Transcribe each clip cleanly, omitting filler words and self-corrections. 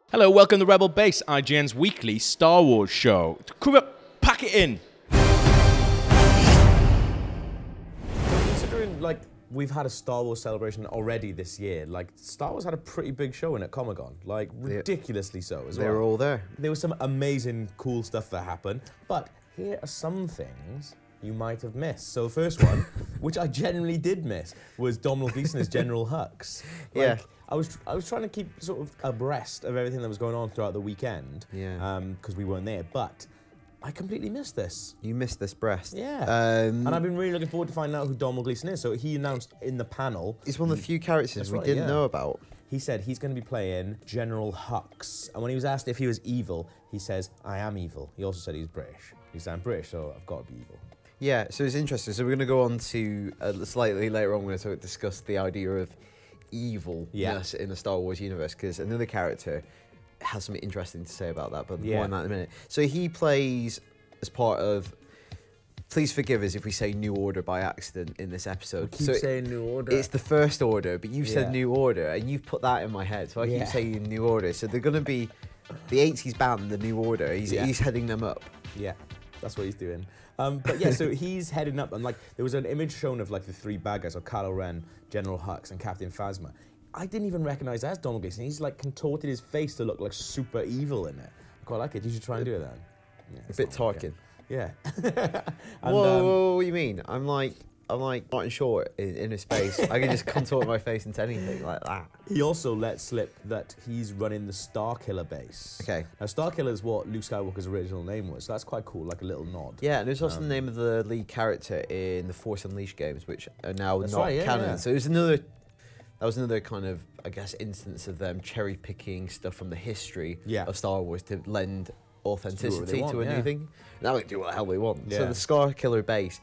Hello, welcome to Rebel Base, IGN's weekly Star Wars show. Crew up, pack it in. Considering, like, we've had a Star Wars celebration already this year, like, Star Wars had a pretty big show in at Comic-Con, like, ridiculously so as well. They were all there. There was some amazing, cool stuff that happened, but here are some things you might have missed. So the first one, which I genuinely did miss, was Domhnall Gleeson as General Hux. Like, Yeah. I was trying to keep sort of abreast of everything that was going on throughout the weekend. Yeah. Because we weren't there, but I completely missed this. You missed this breast. Yeah. And I've been really looking forward to finding out who Domhnall Gleeson is. So he announced in the panel. He's one of the few characters we didn't know about. He said he's going to be playing General Hux. And when he was asked if he was evil, he says, I am evil. He also said he's British. He said, I'm British, so I've got to be evil. Yeah, so it's interesting. So we're going to go on to, slightly later on, we're going to discuss the idea of evilness in the Star Wars universe, because another character has something interesting to say about that, but more on that in a minute. So he plays as part of, please forgive us if we say New Order by accident in this episode. Keep saying New Order. It's the First Order, but you've said New Order, and you've put that in my head, so I keep saying New Order. So they're going to be the 80s band, the New Order. He's heading them up. Yeah, that's what he's doing. But yeah, so he's heading up, and like there was an image shown of like the three bad guys, of Kylo Ren, General Hux, and Captain Phasma. I didn't even recognize that as Domhnall Gleeson. He's like contorted his face to look like super evil in it. I quite like it. You should try and do it then. Yeah, A bit Tarkin. Yeah. And, whoa, what do you mean? I'm like Martin Short in a space. I can just contort my face into anything like that. He also let slip that he's running the Starkiller base. Okay. Now, Starkiller is what Luke Skywalker's original name was, so that's quite cool, like a little nod. Yeah, and there's also the name of the lead character in the Force Unleashed games, which are now not canon. Yeah. So it was another. That was another kind of, I guess, instance of them cherry-picking stuff from the history of Star Wars to lend authenticity to a new thing. Now they can do what the hell they want. So the Starkiller base.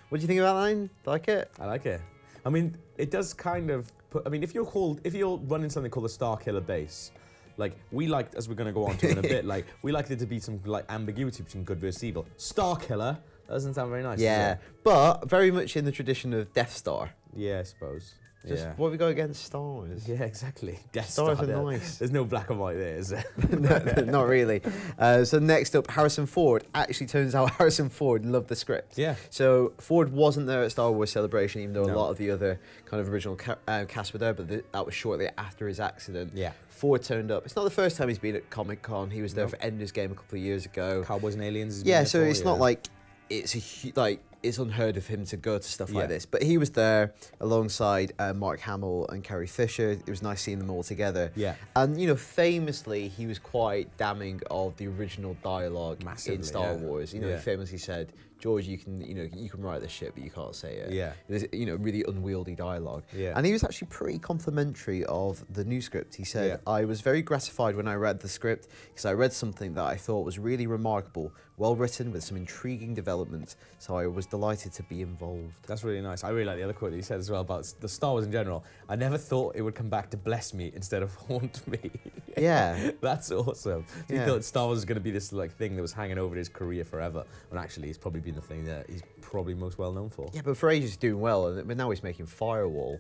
What do you think about that? Do you like it? I like it. I mean, it does kind of put, I mean, if you're running something called the Starkiller base, like we liked, as we're going to go on to in a bit, like we liked it to be some like ambiguity between good versus evil. Starkiller, that doesn't sound very nice. Yeah, but very much in the tradition of Death Star. Yeah, I suppose. Just what have we got against Star Wars? Yeah, exactly. Death Stars Star, are nice. There's no black and white there, is there? No, not really. So next up, Harrison Ford. Actually, turns out Harrison Ford loved the script. Yeah. So Ford wasn't there at Star Wars Celebration, even though a lot of the other kind of original cast were there, but that was shortly after his accident. Yeah. Ford turned up. It's not the first time he's been at Comic-Con. He was there for Ender's Game a couple of years ago. Cowboys and Aliens. Yeah, so it's not like it's unheard of him to go to stuff like this. But he was there alongside Mark Hamill and Carrie Fisher. It was nice seeing them all together. Yeah. And, you know, famously, he was quite damning of the original dialogue in Star Wars. You know, he famously said, George, you can write this shit, but you can't say it. Yeah. There's, you know, really unwieldy dialogue. Yeah. And he was actually pretty complimentary of the new script. He said, I was very gratified when I read the script because I read something that I thought was really remarkable, well written with some intriguing developments, so I was delighted to be involved. That's really nice. I really like the other quote that he said as well about the Star Wars in general. I never thought it would come back to bless me instead of haunt me. Yeah. That's awesome. So he thought Star Wars was going to be this like thing that was hanging over his career forever, when actually it's probably been the thing that he's probably most well known for. Yeah, but for ages he's doing well, but now he's making Firewall.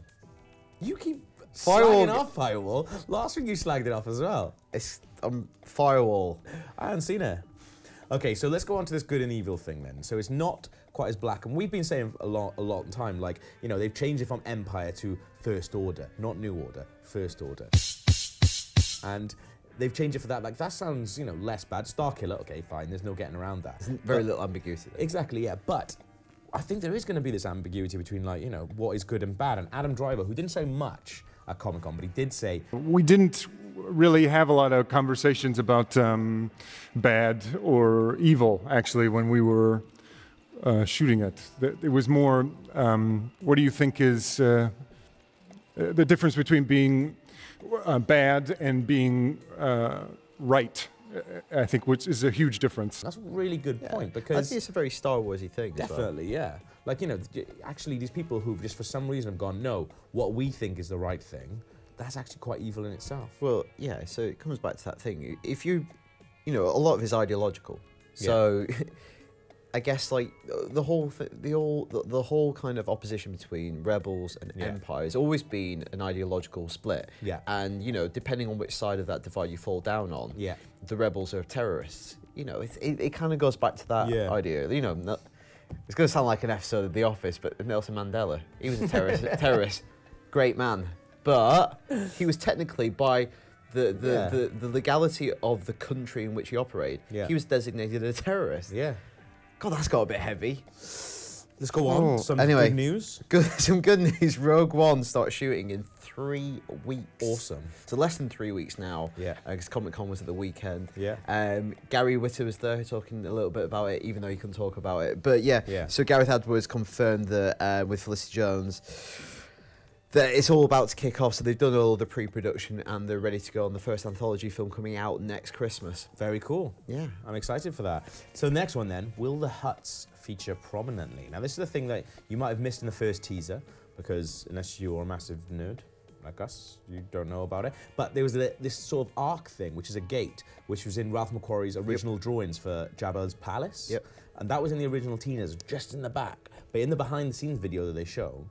You keep slagging off Firewall. Last week you slagged it off as well. It's Firewall. I haven't seen it. Okay, so let's go on to this good and evil thing then. So it's not quite as black, and we've been saying a lot of time, like, you know, they've changed it from Empire to First Order, not New Order, First Order. And they've changed it for that. Like, that sounds, you know, less bad. Starkiller, okay, fine, there's no getting around that. There's very little ambiguity there. Exactly, yeah, but I think there is going to be this ambiguity between, like, you know, what is good and bad. And Adam Driver, who didn't say much at Comic-Con, but he did say... We didn't really have a lot of conversations about bad or evil, actually, when we were shooting it. It was more, what do you think is the difference between being bad and being right? I think, which is a huge difference. That's a really good point, because... I think it's a very Star Warsy thing. Definitely, yeah. Like, you know, actually these people who've just for some reason have gone, no, what we think is the right thing, that's actually quite evil in itself. Well, yeah, so it comes back to that thing. If you know, a lot of it's ideological. So I guess like the whole kind of opposition between rebels and empire has always been an ideological split. Yeah. And you know, depending on which side of that divide you fall down on, the rebels are terrorists. You know, it kind of goes back to that idea. You know, it's going to sound like an episode of The Office, but Nelson Mandela, he was a terrorist, great man, but he was technically by the legality of the country in which he operated, he was designated a terrorist. Yeah. God, that's got a bit heavy. Let's go on. Some anyway, good news. Some good news. Rogue One starts shooting in 3 weeks. Awesome. So less than 3 weeks now. Yeah. Because Comic-Con was at the weekend. Yeah. Gary Whitta was there talking a little bit about it, even though he couldn't talk about it. But yeah. So Gareth Edwards confirmed that with Felicity Jones, that it's all about to kick off. So they've done all the pre-production and they're ready to go on the first anthology film coming out next Christmas. Very cool. Yeah. I'm excited for that. So next one then, will the Hutts feature prominently? Now this is the thing that you might have missed in the first teaser, because unless you're a massive nerd like us, you don't know about it. But there was this sort of arc thing, which is a gate, which was in Ralph McQuarrie's original drawings for Jabba's palace. Yep. And that was in the original teasers, just in the back. But in the behind-the-scenes video that they show,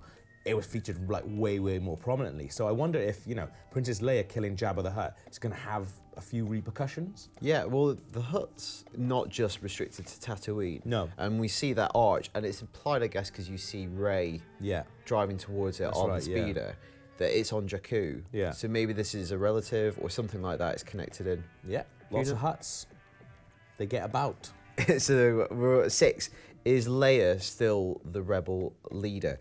it was featured like way more prominently. So I wonder if, you know, Princess Leia killing Jabba the Hutt is going to have a few repercussions. Yeah, well, the Hutt's not just restricted to Tatooine. No. And we see that arch, and it's implied, I guess, because you see Rey driving towards it on the speeder, that it's on Jakku. Yeah. So maybe this is a relative or something like that. It's connected in. Yeah, lots of Hutts. They get about. So we're at 6. Is Leia still the rebel leader?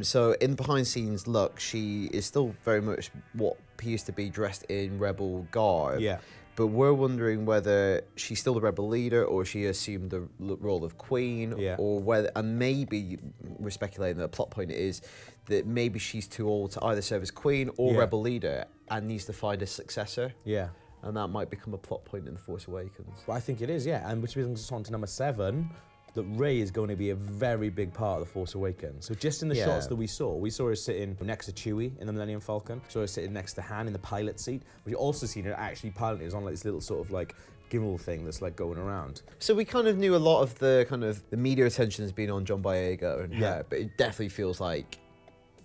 So in behind-scenes look, she is still very much what appears to be dressed in rebel garb. Yeah. But we're wondering whether she's still the rebel leader or she assumed the role of queen, or whether, and maybe we're speculating that a plot point is that maybe she's too old to either serve as queen or rebel leader and needs to find a successor. Yeah. And that might become a plot point in The Force Awakens. Well, I think it is, yeah. And which brings us on to number 7. That Rey is going to be a very big part of The Force Awakens. So just in the shots that we saw her sitting next to Chewie in the Millennium Falcon, saw her sitting next to Han in the pilot seat. We also seen her actually piloting. It was on like this little sort of like gimbal thing that's like going around. So we kind of knew a lot of the media attention has been on John Boyega and her, but it definitely feels like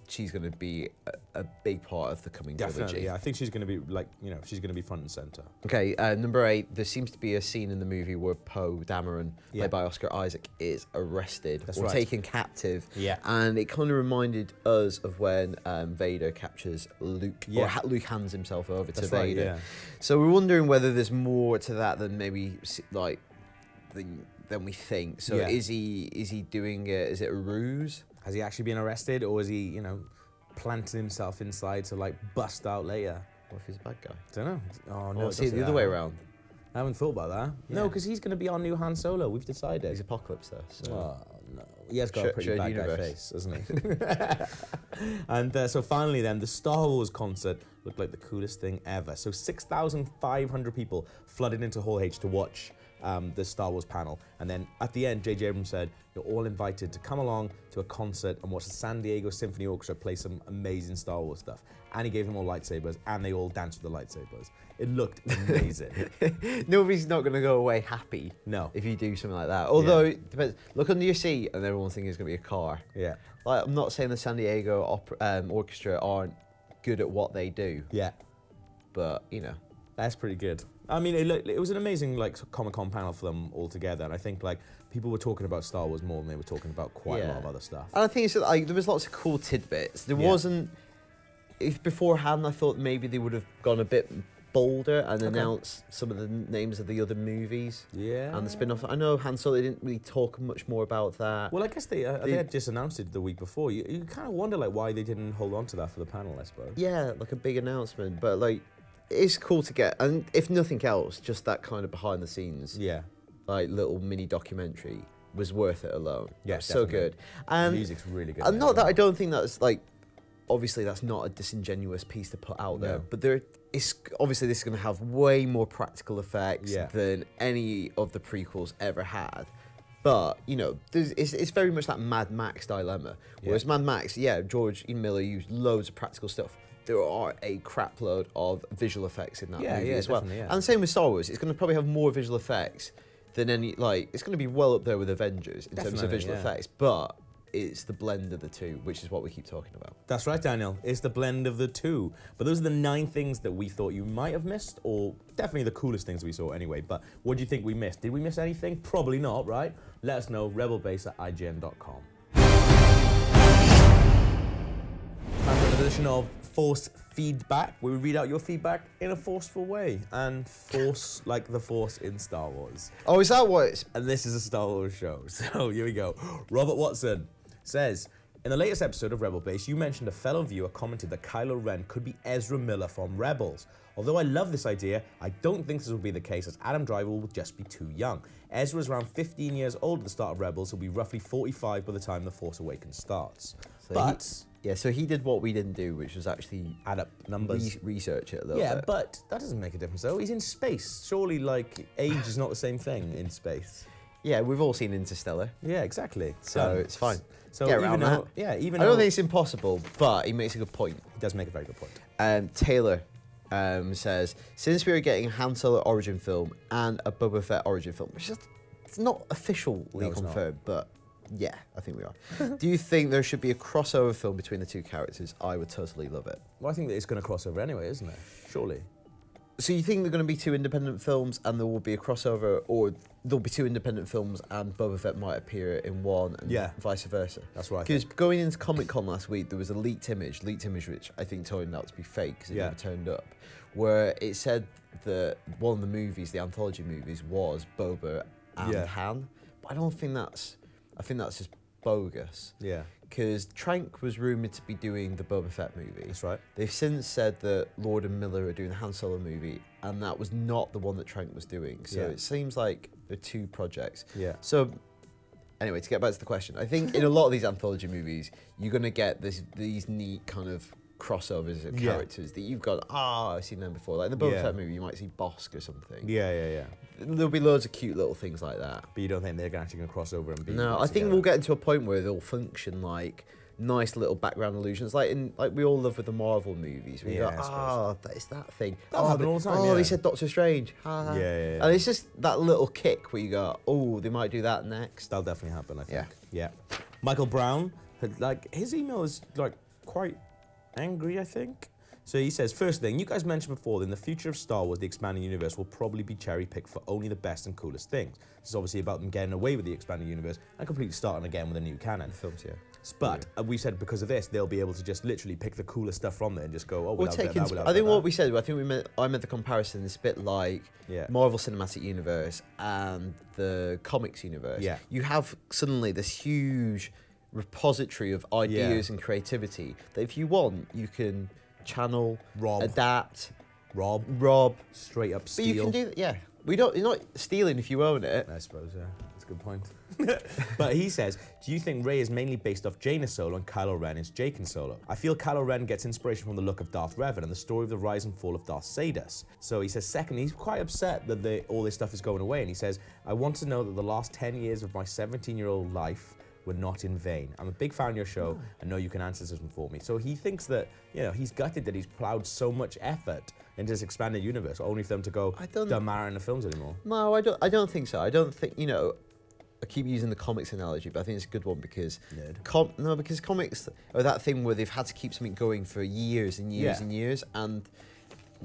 she's going to be a big part of the coming trilogy. Yeah. I think she's going to be like, you know, she's going to be front and center. Okay, number 8. There seems to be a scene in the movie where Poe Dameron, played by Oscar Isaac, is arrested or taken captive. Yeah. And it kind of reminded us of when Vader captures Luke, or Luke hands himself over to Vader. Yeah. So we're wondering whether there's more to that than maybe like than we think. So is he doing it? Is it a ruse? Has he actually been arrested, or is he, you know, planting himself inside to like bust out later? What if he's a bad guy? Don't know. Oh no, see it the other way around. I haven't thought about that. Yeah. No, because he's going to be our new Han Solo. We've decided. He's Apocalypse though. So. Oh no, he has got a pretty bad guy face, hasn't he? And so finally, then the Star Wars concert looked like the coolest thing ever. So 6,500 people flooded into Hall H to watch the Star Wars panel, and then at the end J.J. Abrams said you're all invited to come along to a concert and watch the San Diego Symphony Orchestra play some amazing Star Wars stuff. And he gave them all lightsabers, and they all danced with the lightsabers. It looked amazing. Nobody's not going to go away happy. No. If you do something like that. Although it depends. Look under your seat, and everyone thinks it's going to be a car. Yeah. Like, I'm not saying the San Diego Orchestra aren't good at what they do. Yeah. But you know. That's pretty good. I mean, it was an amazing like Comic-Con panel for them all together, and I think like people were talking about Star Wars more than they were talking about quite a lot of other stuff. And I think it's like there was lots of cool tidbits. There wasn't. If beforehand I thought maybe they would have gone a bit bolder and announced some of the names of the other movies. Yeah. And the spin-off. I know Han Solo, they didn't really talk much more about that. Well, I guess they had just announced it the week before. You kind of wonder like why they didn't hold on to that for the panel, I suppose. Yeah, like a big announcement, but like. It's cool to get, and if nothing else, just that kind of behind the scenes, like little mini documentary was worth it alone. Yeah, so good. And the music's really good. And not that I don't think that's like, obviously that's not a disingenuous piece to put out there, but obviously this is going to have way more practical effects than any of the prequels ever had. But, you know, it's very much that Mad Max dilemma. Whereas Mad Max, George E. Miller used loads of practical stuff. There are a crap load of visual effects in that movie as well. And the same with Star Wars. It's going to probably have more visual effects than any, like, it's going to be well up there with Avengers in terms of Definitely, visual yeah. effects, but it's the blend of the two, which is what we keep talking about. That's right, Daniel. It's the blend of the two. But those are the 9 things that we thought you might have missed, or definitely the coolest things we saw anyway. But what do you think we missed? Did we miss anything? Probably not, right? Let us know, rebelbase@ign.com. Time for another edition of Force Feedback, where we read out your feedback in a forceful way. And force like the Force in Star Wars. Oh, is that what it's... And this is a Star Wars show. So here we go. Robert Watson says, in the latest episode of Rebel Base, you mentioned a fellow viewer commented that Kylo Ren could be Ezra Miller from Rebels. Although I love this idea, I don't think this will be the case, as Adam Driver will just be too young. Ezra is around 15 years old at the start of Rebels. He'll be roughly 45 by the time The Force Awakens starts. So he did what we didn't do, which was actually add up numbers. Research it a little bit. Yeah, but that doesn't make a difference though. He's in space. Surely, like, age is not the same thing in space. Yeah, we've all seen Interstellar. Yeah, exactly. So it's fine. So Get even around though, that. yeah, even I though don't think it's impossible, but he makes a good point. he does make a very good point. Taylor says, since we are getting a Han Solo origin film and a Boba Fett origin film, which is it's not officially No, it's not. confirmed, but yeah, I think we are. Do you think there should be a crossover film between the two characters? I would totally love it. Well, I think that it's going to cross over anyway, isn't it? Surely. So you think they're going to be 2 independent films and there will be a crossover, or there'll be 2 independent films and Boba Fett might appear in one and vice versa? That's right. Because going into Comic-Con last week, there was a leaked image which I think turned out to be fake because it never turned up, where it said that one of the movies, the anthology movies, was Boba and Han. But I think that's just bogus. Yeah. Because Trank was rumoured to be doing the Boba Fett movie. That's right. They've since said that Lord and Miller are doing the Han Solo movie, and that was not the one that Trank was doing. So it seems like they're 2 projects. Yeah. So anyway, to get back to the question, I think in a lot of these anthology movies, you're going to get these neat kind of crossovers of characters that you've got, I've seen them before. Like the Boba Fett movie, you might see Bosk or something. Yeah. There'll be loads of cute little things like that. But you don't think they're actually going to cross over and be No, I think we'll get into a point where they'll function like nice little background illusions, like we all love with the Marvel movies. We go, it's that thing. That'll happen all the time, they said Doctor Strange. Yeah. And it's just that little kick where you go, they might do that next. That'll definitely happen, I think. Yeah. Michael Brown, his email is quite angry, I think. So he says, first thing, you guys mentioned before that in the future of Star Wars, the expanding universe will probably be cherry-picked for only the best and coolest things. This is obviously about them getting away with the expanding universe and completely starting again with a new canon. Films, But we said because of this, they'll be able to just literally pick the coolest stuff from there and just go, I think what we said, I meant the comparison is a bit like Marvel Cinematic Universe and the comics universe. Yeah. You have suddenly this huge repository of ideas and creativity that if you want, you can channel, adapt, rob, straight up steal. But you can do that, you're not stealing if you own it. I suppose, that's a good point. But he says, do you think Rey is mainly based off Jaina Solo and Kylo Ren is Jaqen Solo? I feel Kylo Ren gets inspiration from the look of Darth Revan and the story of the rise and fall of Darth Sidious. So he says, second, he's quite upset that all this stuff is going away, and he says, I want to know that the last 10 years of my 17-year-old life were not in vain. I'm a big fan of your show. I know you can answer this one for me. So he thinks that, he's gutted that he's plowed so much effort into this expanded universe, only for them to go, don't matter in the films anymore. No, I don't think so. I don't think, I keep using the comics analogy, but I think it's a good one because because comics are that thing where they've had to keep something going for years and years and years, and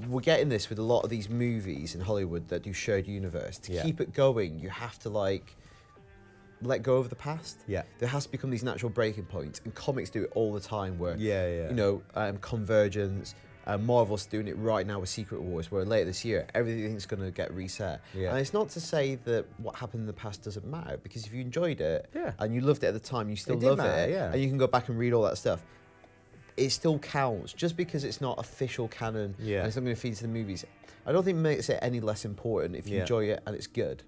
we're getting this with a lot of these movies in Hollywood that do shared universe. To keep it going, you have to let go of the past. Yeah. There has to become these natural breaking points, and comics do it all the time where, Convergence, Marvel's doing it right now with Secret Wars, where later this year, everything's going to get reset. Yeah. And it's not to say that what happened in the past doesn't matter, because if you enjoyed it and you loved it at the time, you still love it, and you can go back and read all that stuff, it still counts. Just because it's not official canon and it's not going to feed to the movies, I don't think it makes it any less important if you enjoy it and it's good.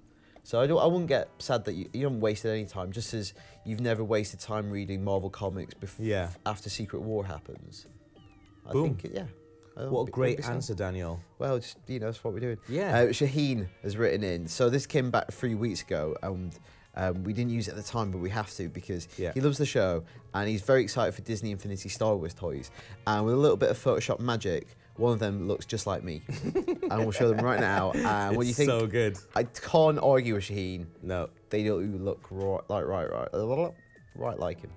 So I wouldn't get sad that you haven't wasted any time, just as you've never wasted time reading Marvel comics after Secret War happens. Boom. I think, What a great answer, Daniel. Well, just, that's what we're doing. Yeah. Shaheen has written in. So this came back 3 weeks ago, and we didn't use it at the time, but we have to because he loves the show, and he's very excited for Disney Infinity Star Wars toys. And with a little bit of Photoshop magic, One of them looks just like me. And we'll show them right now. And what do you think? So good. I can't argue with Shaheen. No. They do look right like him.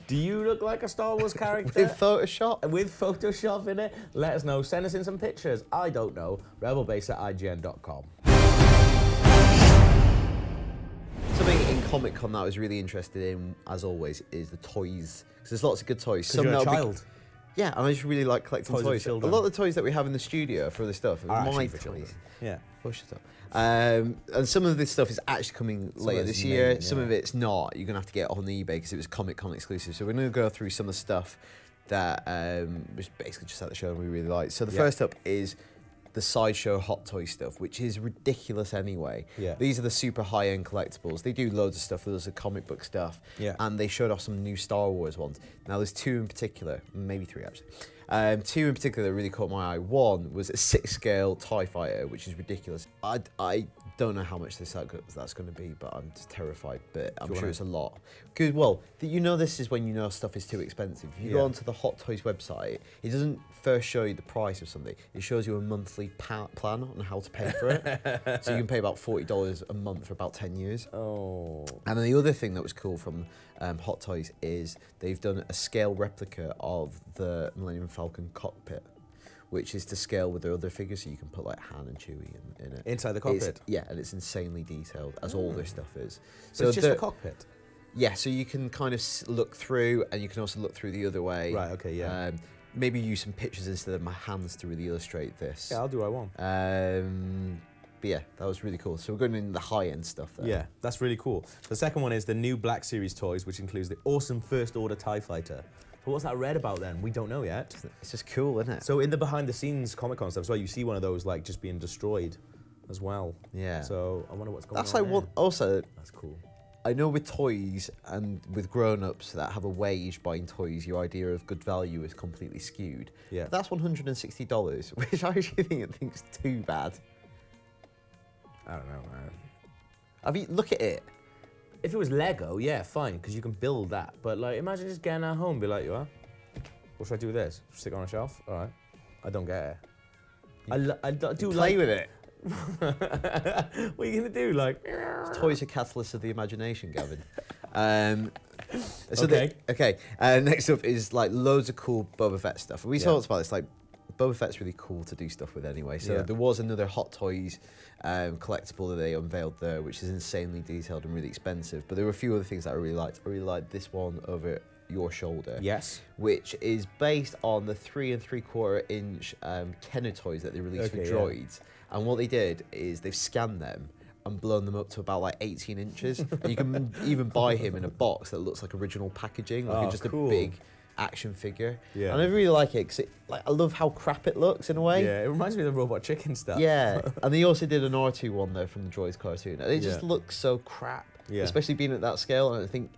Do you look like a Star Wars character? With Photoshop? With Photoshop in it? Let us know. Send us in some pictures. I don't know. rebelbase@ign.com. Something in Comic Con that I was really interested in, as always, is the toys. Because there's lots of good toys. Because you're a child. Yeah, and I just really like collecting toys. A lot of the toys that we have in the studio for the stuff are my toys. Yeah. Oh, shut up. And some of this stuff is actually coming later this year. Some of it's not. You're going to have to get it on eBay because it was Comic Con exclusive. So we're going to go through some of the stuff that was basically just at the show and we really liked. So the first up is the Sideshow Hot Toy stuff, which is ridiculous anyway. Yeah. These are the super high-end collectibles. They do loads of stuff. There's comic book stuff. Yeah. And they showed off some new Star Wars ones. Now, there's two in particular, maybe three actually. Two in particular that really caught my eye. One was a 6-scale TIE fighter, which is ridiculous. I don't know how much that's going to be, but I'm just terrified. But I'm sure it's a lot. Because, well, you know this is when you know stuff is too expensive. If you go onto the Hot Toys website, it doesn't first show you the price of something. It shows you a monthly plan on how to pay for it. So you can pay about $40 a month for about 10 years. Oh. And then the other thing that was cool from Hot Toys is they've done a scale replica of the Millennium Falcon cockpit, which is to scale with their other figures, so you can put like Han and Chewie in it. Inside the cockpit? And it's insanely detailed, as all their stuff is. So it's just the cockpit? Yeah, so you can kind of look through, and you can also look through the other way. Right, okay, yeah. Maybe use some pictures instead of my hands to really illustrate this. Yeah, I'll do what I want. But yeah, that was really cool. So we're going in the high-end stuff there. Yeah, that's really cool. The second one is the new Black Series toys, which includes the awesome First Order TIE Fighter. But what's that red about then? We don't know yet. It's just cool, isn't it? So in the behind-the-scenes Comic-Con stuff as well, you see one of those like just being destroyed as well. Yeah. So I wonder what's going on. That's like one. Also, that's cool. I know with toys and with grown-ups that have a wage buying toys, your idea of good value is completely skewed. Yeah. But that's $160, which I actually think is too bad. I don't know, man. I mean, look at it. If it was Lego, yeah, fine, because you can build that. But like, imagine just getting at home and be like, you are. What should I do with this? Stick it on a shelf? All right. I don't get it. I do play with it. What are you gonna do? Like, toys are catalysts of the imagination, Gavin. So okay. Next up is like loads of cool Boba Fett stuff. We talked about this. Like, Boba Fett's really cool to do stuff with anyway. So there was another Hot Toys collectible that they unveiled there, which is insanely detailed and really expensive. But there were a few other things that I really liked. I really liked this one over your shoulder. Yes. Which is based on the 3 3/4-inch Kenner toys that they released for droids. And what they did is they've scanned them and blown them up to about like 18 inches. And you can even buy him in a box that looks like original packaging, like just a big action figure. Yeah. And I really like it because I love how crap it looks in a way. Yeah, it reminds me of the Robot Chicken stuff. Yeah. And they also did an R2 one there from the Droids cartoon. And it just looks so crap. Yeah. Especially being at that scale. And I think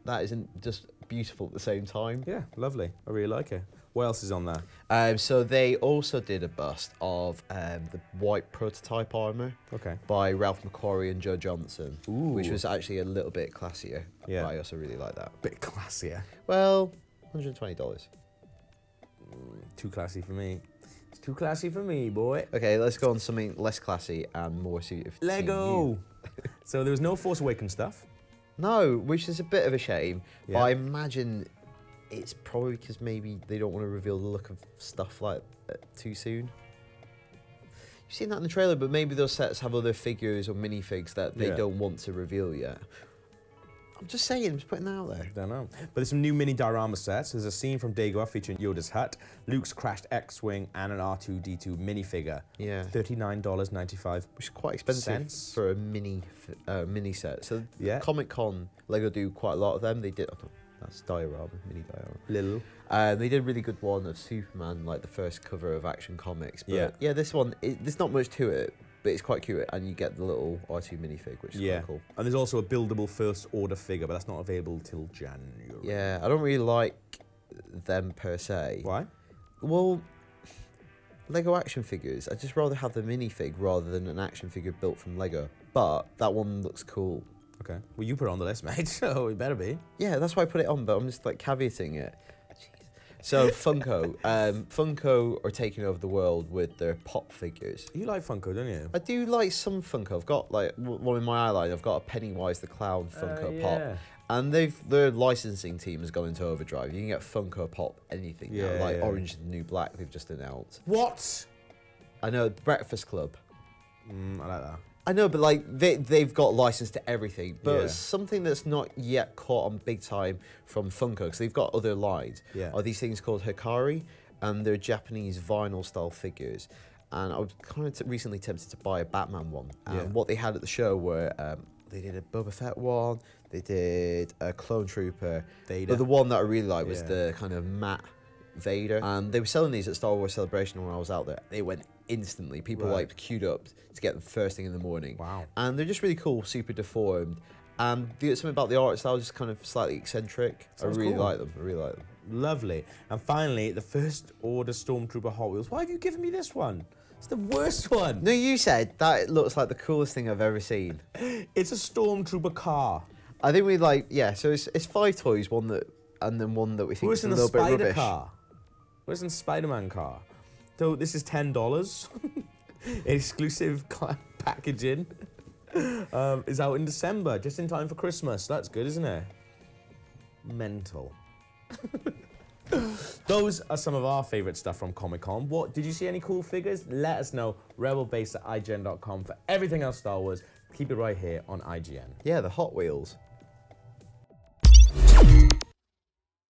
that isn't just beautiful at the same time. Yeah, lovely. I really like it. What else is on there? So they also did a bust of the white prototype armour by Ralph McQuarrie and Joe Johnson, which was actually a little bit classier. Yeah. But I also really like that. Bit classier. Well, $120. Too classy for me. It's too classy for me, boy. Okay, let's go on something less classy and more suited to Lego! you. So there was no Force Awakens stuff? No, which is a bit of a shame. But I imagine it's probably because maybe they don't want to reveal the look of stuff like too soon. You've seen that in the trailer, but maybe those sets have other figures or minifigs that they don't want to reveal yet. I'm just saying, I'm just putting that out there. I don't know. But there's some new mini diorama sets. There's a scene from Dagobah featuring Yoda's hut, Luke's crashed X-Wing, and an R2-D2 minifigure. Yeah. $39.95. Which is quite expensive for a mini set. So Comic-Con, Lego do quite a lot of them. They did, that's diorama, mini diorama. Little. They did a really good one of Superman, like the first cover of Action Comics. But yeah, this one, there's not much to it. But it's quite cute, and you get the little R2 minifig, which is quite cool. And there's also a buildable First Order figure, but that's not available till January. Yeah, I don't really like them per se. Why? Well, Lego action figures, I'd just rather have the minifig rather than an action figure built from Lego. But that one looks cool. Okay. Well, you put it on the list, mate, so it better be. Yeah, that's why I put it on, but I'm just like caveating it. So Funko, Funko are taking over the world with their pop figures. You like Funko, don't you? I do like some Funko. I've got like one in my eye line. I've got a Pennywise the Clown Funko Pop, and their licensing team has gone into overdrive. You can get Funko Pop anything now, like Orange is the New Black. They've just announced. What? I know, Breakfast Club. I like that. I know, but like they've got license to everything. But something that's not yet caught on big time from Funko, because they've got other lines, are these things called Hikari, and they're Japanese vinyl style figures. And I was kind of recently tempted to buy a Batman one. And what they had at the show were they did a Boba Fett one, they did a Clone Trooper, but the one that I really liked was the kind of matte Vader. And they were selling these at Star Wars Celebration when I was out there. They went instantly. People like queued up to get them first thing in the morning. Wow. And they're just really cool, super deformed. And something about the art style is just kind of slightly eccentric. I really like them. I really like them. Lovely. And finally, the First Order Stormtrooper Hot Wheels. Why have you given me this one? It's the worst one. No, you said that it looks like the coolest thing I've ever seen. It's a Stormtrooper car. I think we like, so it's 5 toys, one that, and then one that we think is a little bit rubbish. Car? Where's the Spider-Man car? So this is $10. Exclusive packaging. Is out in December, just in time for Christmas. That's good, isn't it? Mental. Those are some of our favourite stuff from Comic-Con. What, did you see any cool figures? Let us know. rebelbase@ign.com for everything else Star Wars. Keep it right here on IGN. Yeah, the Hot Wheels.